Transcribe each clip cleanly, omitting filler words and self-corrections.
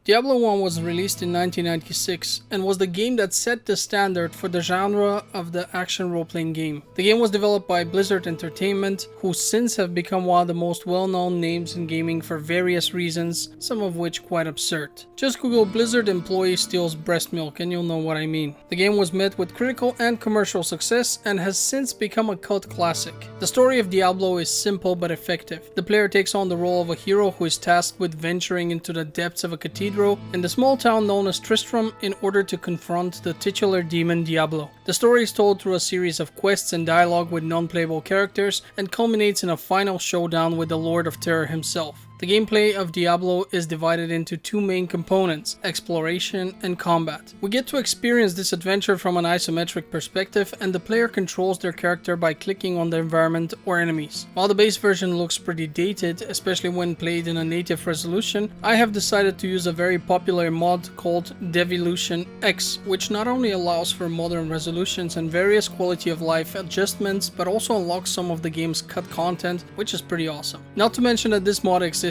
Diablo 1 was released in 1996 and was the game that set the standard for the genre of the action role-playing game. The game was developed by Blizzard Entertainment, who since have become one of the most well-known names in gaming for various reasons, some of which quite absurd. Just Google Blizzard employee steals breast milk and you'll know what I mean. The game was met with critical and commercial success and has since become a cult classic. The story of Diablo is simple but effective. The player takes on the role of a hero who is tasked with venturing into the depths of a cathedral in the small town known as Tristram in order to confront the titular demon Diablo. The story is told through a series of quests and dialogue with non-playable characters and culminates in a final showdown with the Lord of Terror himself. The gameplay of Diablo is divided into two main components, exploration and combat. We get to experience this adventure from an isometric perspective, and the player controls their character by clicking on the environment or enemies. While the base version looks pretty dated, especially when played in a native resolution, I have decided to use a very popular mod called DevilutionX, which not only allows for modern resolutions and various quality of life adjustments, but also unlocks some of the game's cut content, which is pretty awesome. Not to mention that this mod exists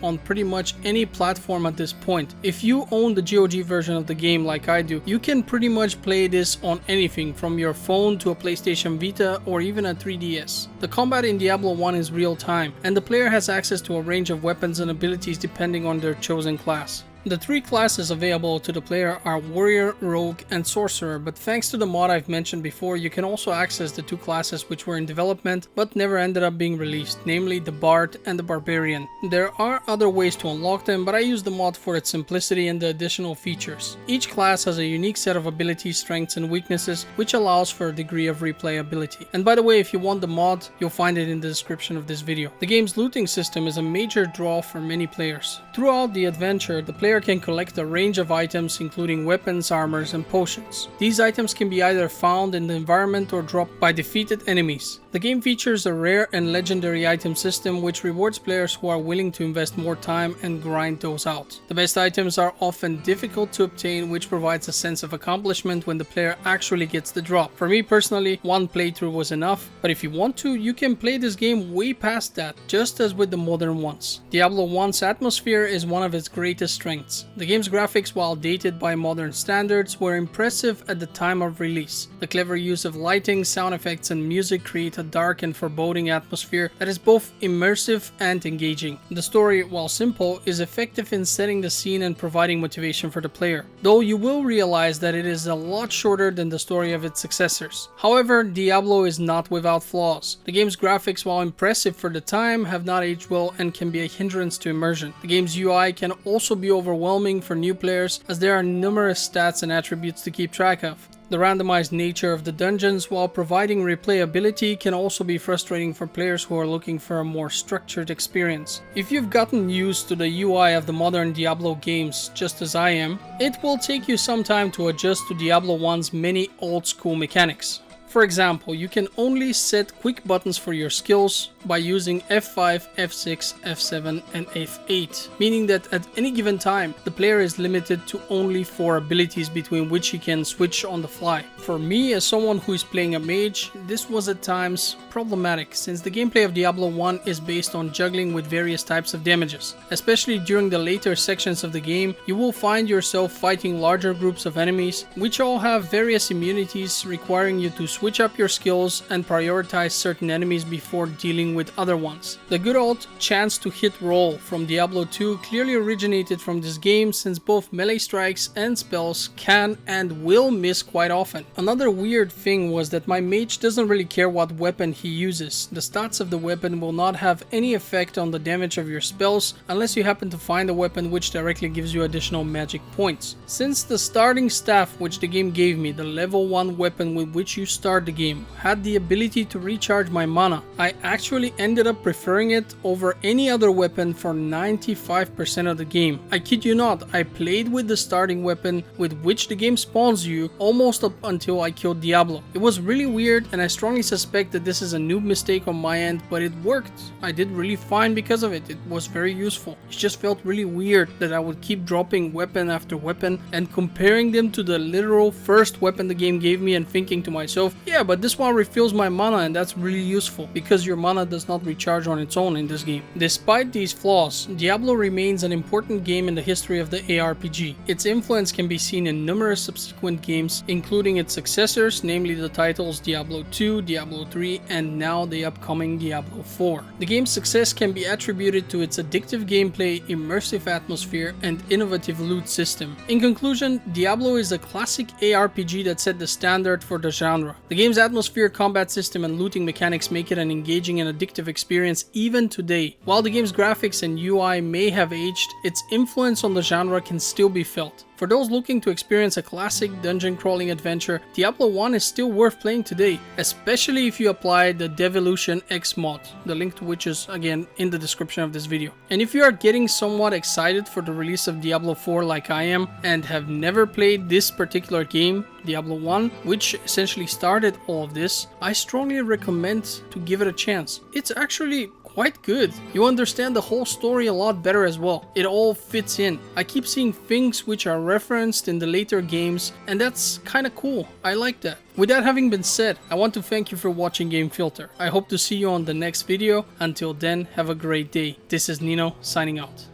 on pretty much any platform at this point. If you own the GOG version of the game like I do, you can pretty much play this on anything from your phone to a PlayStation Vita or even a 3DS. The combat in Diablo 1 is real time, and the player has access to a range of weapons and abilities depending on their chosen class. The three classes available to the player are Warrior, Rogue, and Sorcerer, but thanks to the mod I've mentioned before, you can also access the two classes which were in development but never ended up being released, namely the Bard and the Barbarian. There are other ways to unlock them, but I use the mod for its simplicity and the additional features. Each class has a unique set of abilities, strengths, and weaknesses, which allows for a degree of replayability. And by the way, if you want the mod, you'll find it in the description of this video. The game's looting system is a major draw for many players. Throughout the adventure, the player can collect a range of items including weapons, armors, and potions. These items can be either found in the environment or dropped by defeated enemies. The game features a rare and legendary item system which rewards players who are willing to invest more time and grind those out. The best items are often difficult to obtain, which provides a sense of accomplishment when the player actually gets the drop. For me personally, one playthrough was enough, but if you want to, you can play this game way past that, just as with the modern ones. Diablo 1's atmosphere is one of its greatest strengths. The game's graphics, while dated by modern standards, were impressive at the time of release. The clever use of lighting, sound effects, and music create a dark and foreboding atmosphere that is both immersive and engaging. The story, while simple, is effective in setting the scene and providing motivation for the player, though you will realize that it is a lot shorter than the story of its successors. However, Diablo is not without flaws. The game's graphics, while impressive for the time, have not aged well and can be a hindrance to immersion. The game's UI can also be overwhelming for new players, as there are numerous stats and attributes to keep track of. The randomized nature of the dungeons, while providing replayability, can also be frustrating for players who are looking for a more structured experience. If you've gotten used to the UI of the modern Diablo games, just as I am, it will take you some time to adjust to Diablo 1's many old school mechanics. For example, you can only set quick buttons for your skills by using F5, F6, F7 and F8, meaning that at any given time, the player is limited to only 4 abilities between which he can switch on the fly. For me, as someone who is playing a mage, this was at times problematic, since the gameplay of Diablo 1 is based on juggling with various types of damages. Especially during the later sections of the game, you will find yourself fighting larger groups of enemies, which all have various immunities requiring you to switch up your skills and prioritize certain enemies before dealing with other ones. The good old chance to hit roll from Diablo 2 clearly originated from this game, since both melee strikes and spells can and will miss quite often. Another weird thing was that my mage doesn't really care what weapon he uses. The stats of the weapon will not have any effect on the damage of your spells unless you happen to find a weapon which directly gives you additional magic points. Since the starting staff which the game gave me, the level 1 weapon with which you start the game, had the ability to recharge my mana, I actually ended up preferring it over any other weapon for 95% of the game. I kid you not, I played with the starting weapon with which the game spawns you almost up until I killed Diablo. It was really weird, and I strongly suspect that this is a noob mistake on my end, but it worked. I did really fine because of it. It was very useful. It just felt really weird that I would keep dropping weapon after weapon and comparing them to the literal first weapon the game gave me and thinking to myself, Yeah, but this one refills my mana, and that's really useful because your mana does not recharge on its own in this game. Despite these flaws, Diablo remains an important game in the history of the ARPG. Its influence can be seen in numerous subsequent games, including its successors, namely the titles Diablo 2, Diablo 3, and now the upcoming Diablo 4. The game's success can be attributed to its addictive gameplay, immersive atmosphere, and innovative loot system. In conclusion, Diablo is a classic ARPG that set the standard for the genre. The game's atmosphere, combat system, and looting mechanics make it an engaging and addictive experience even today. While the game's graphics and UI may have aged, its influence on the genre can still be felt. For those looking to experience a classic dungeon crawling adventure, Diablo 1 is still worth playing today, especially if you apply the DevilutionX Mod, the link to which is again in the description of this video. And if you are getting somewhat excited for the release of Diablo 4 like I am, and have never played this particular game, Diablo 1, which essentially started all of this, I strongly recommend to give it a chance. It's actually quite good. You understand the whole story a lot better as well. It all fits in. I keep seeing things which are referenced in the later games, and that's kinda cool. I like that. With that having been said, I want to thank you for watching Game Filter. I hope to see you on the next video. Until then, have a great day. This is Nino, signing out.